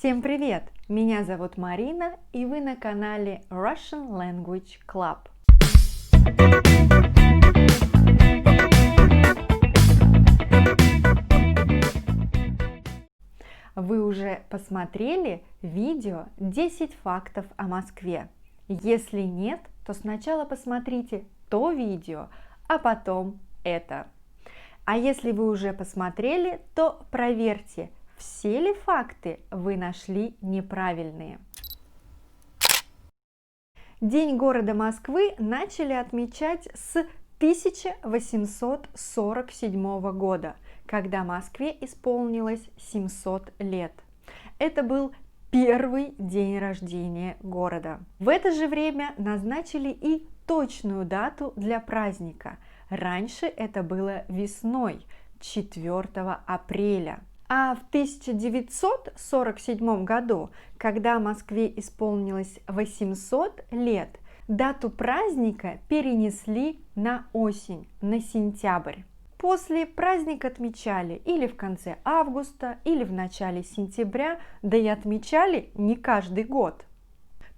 Всем привет! Меня зовут Марина, и вы на канале Russian Language Club. Вы уже посмотрели видео 10 фактов о Москве? Если нет, то сначала посмотрите то видео, а потом это. А если вы уже посмотрели, то проверьте, все ли факты вы нашли неправильные. День города Москвы начали отмечать с 1847 года, когда Москве исполнилось 700 лет. Это был первый день рождения города. В это же время назначили и точную дату для праздника. Раньше это было весной, 4 апреля. А в 1947 году, когда Москве исполнилось 800 лет, дату праздника перенесли на осень, на сентябрь. После праздник отмечали или в конце августа, или в начале сентября, да и отмечали не каждый год.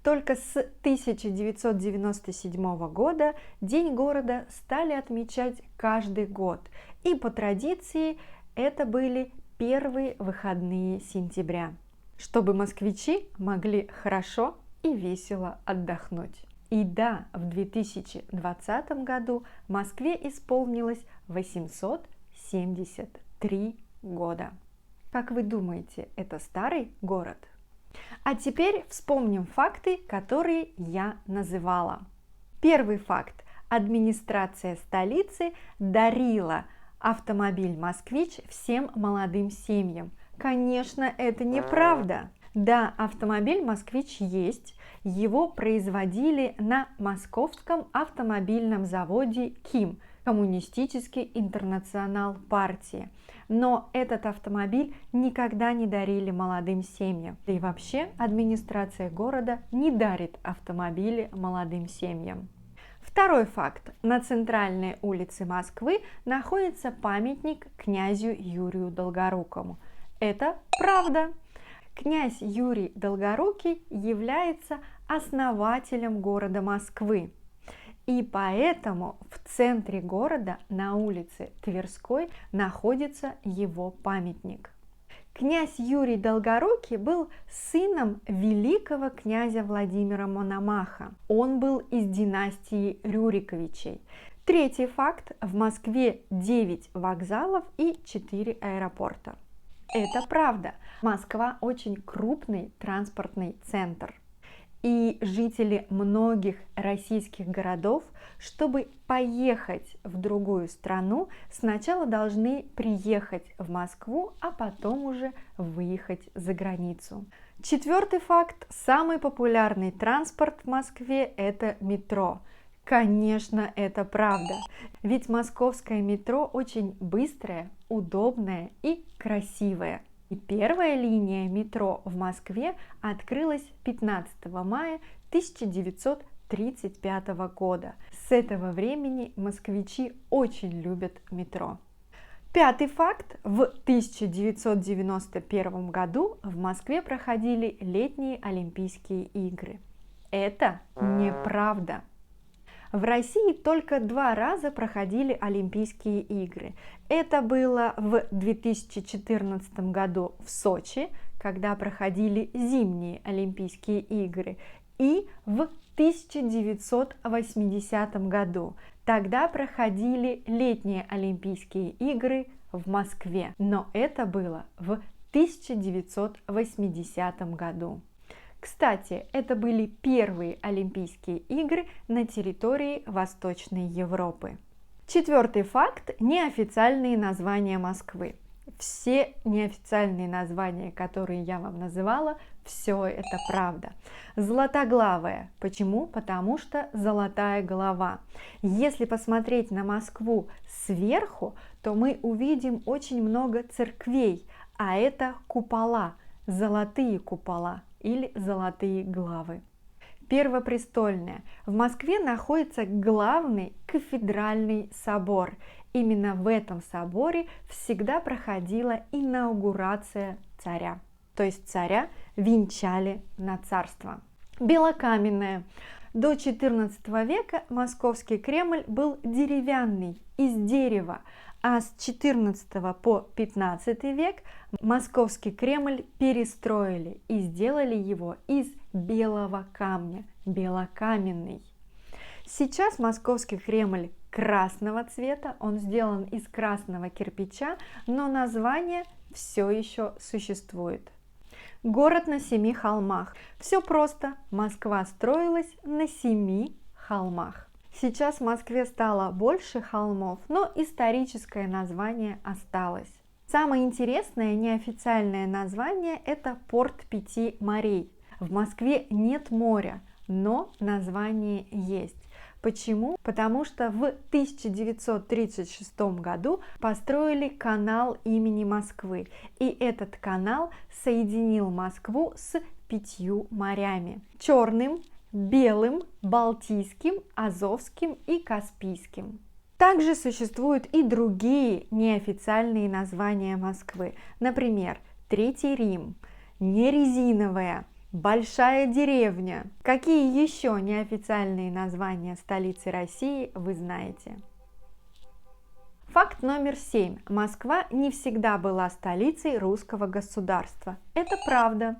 Только с 1997 года День города стали отмечать каждый год, и по традиции это были первые выходные сентября, чтобы москвичи могли хорошо и весело отдохнуть. И да, в 2020 году Москве исполнилось 873 года. Как вы думаете, это старый город? А теперь вспомним факты, которые я называла. Первый факт. Администрация столицы дарила автомобиль «Москвич» всем молодым семьям. Конечно, это неправда. Да, автомобиль «Москвич» есть. Его производили на Московском автомобильном заводе КИМ, Коммунистический интернационал партии. Но этот автомобиль никогда не дарили молодым семьям. Да и вообще администрация города не дарит автомобили молодым семьям. Второй факт. На центральной улице Москвы находится памятник князю Юрию Долгорукому. Это правда. Князь Юрий Долгорукий является основателем города Москвы. И поэтому в центре города на улице Тверской находится его памятник. Князь Юрий Долгорукий был сыном великого князя Владимира Мономаха. Он был из династии Рюриковичей. Третий факт. В Москве 9 вокзалов и 4 аэропорта. Это правда. Москва очень крупный транспортный центр. И жители многих российских городов, чтобы поехать в другую страну, сначала должны приехать в Москву, а потом уже выехать за границу. Четвертый факт. Самый популярный транспорт в Москве – это метро. Конечно, это правда. Ведь московское метро очень быстрое, удобное и красивое. И первая линия метро в Москве открылась 15 мая 1935 года. С этого времени москвичи очень любят метро. Пятый факт. В 1991 году в Москве проходили летние Олимпийские игры. Это неправда. В России только 2 раза проходили Олимпийские игры. Это было в 2014 году в Сочи, когда проходили зимние Олимпийские игры, и в 1980 году. Тогда проходили летние Олимпийские игры в Москве, но это было в 1980 году. Кстати, это были первые Олимпийские игры на территории Восточной Европы. Четвертый факт – неофициальные названия Москвы. Все неофициальные названия, которые я вам называла, все это правда. Златоглавая. Почему? Потому что золотая голова. Если посмотреть на Москву сверху, то мы увидим очень много церквей, а это купола, золотые купола или золотые главы. Первопрестольная. В Москве находится главный кафедральный собор. Именно в этом соборе всегда проходила инаугурация царя. то есть царя, венчали на царство. Белокаменное. До XIV века Московский Кремль был деревянный, из дерева, а с XIV по XV век Московский Кремль перестроили и сделали его из белого камня, белокаменный. Сейчас Московский Кремль красного цвета, он сделан из красного кирпича, но название все еще существует. Город на 7 холмах. Все просто, Москва строилась на 7 холмах. Сейчас в Москве стало больше холмов, но историческое название осталось. Самое интересное неофициальное название – это Порт 5 морей. В Москве нет моря, но название есть. Почему? Потому что в 1936 году построили канал имени Москвы, и этот канал соединил Москву с 5 морями – Черным, Белым, Балтийским, Азовским и Каспийским. Также существуют и другие неофициальные названия Москвы, например, Третий Рим, Нерезиновая, Большая деревня. Какие еще неофициальные названия столицы России вы знаете? Факт номер 7. Москва не всегда была столицей русского государства. Это правда.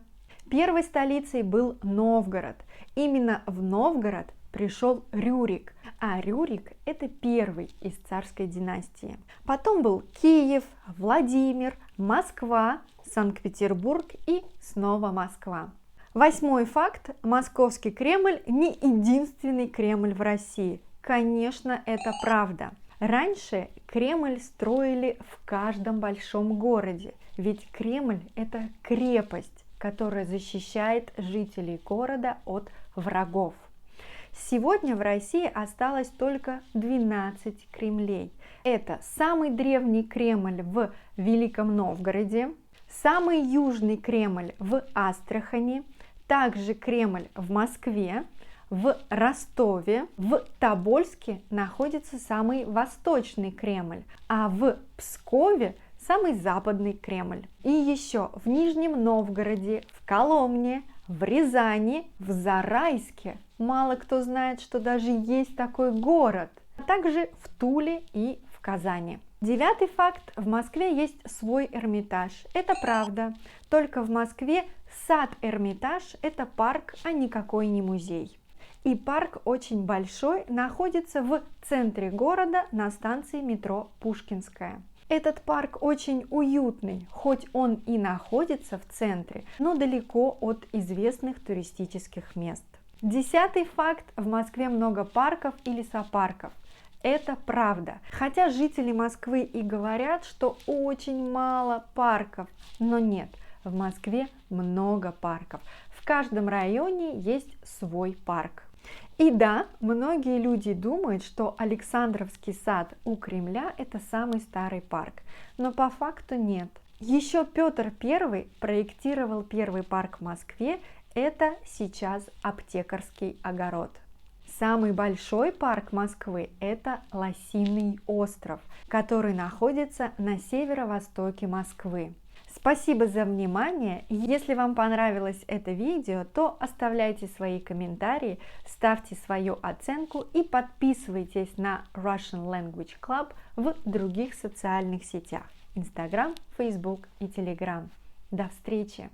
Первой столицей был Новгород. Именно в Новгород пришел Рюрик, а Рюрик – это первый из царской династии. Потом был Киев, Владимир, Москва, Санкт-Петербург и снова Москва. 8 факт. Московский Кремль не единственный Кремль в России. Конечно, это правда. Раньше Кремль строили в каждом большом городе, ведь Кремль – это крепость, которая защищает жителей города от врагов. Сегодня в России осталось только 12 Кремлей. Это самый древний Кремль в Великом Новгороде, самый южный Кремль в Астрахани, также Кремль в Москве, в Ростове, в Тобольске находится самый восточный Кремль, а в Пскове самый западный Кремль. И еще в Нижнем Новгороде, в Коломне, в Рязани, в Зарайске. Мало кто знает, что даже есть такой город, а также в Туле и в Казани. 9 факт. В Москве есть свой Эрмитаж. Это правда. Только в Москве сад Эрмитаж – это парк, а никакой не музей. И парк очень большой, находится в центре города на станции метро Пушкинская. Этот парк очень уютный, хоть он и находится в центре, но далеко от известных туристических мест. 10 факт. В Москве много парков и лесопарков. Это правда. Хотя жители Москвы и говорят, что очень мало парков, но нет, в Москве много парков. В каждом районе есть свой парк. И да, многие люди думают, что Александровский сад у Кремля – это самый старый парк, но по факту нет. Еще Петр I проектировал первый парк в Москве, это сейчас Аптекарский огород. Самый большой парк Москвы – это Лосиный остров, который находится на северо-востоке Москвы. Спасибо за внимание. Если вам понравилось это видео, то оставляйте свои комментарии, ставьте свою оценку и подписывайтесь на Russian Language Club в других социальных сетях – Instagram, Facebook и Telegram. До встречи!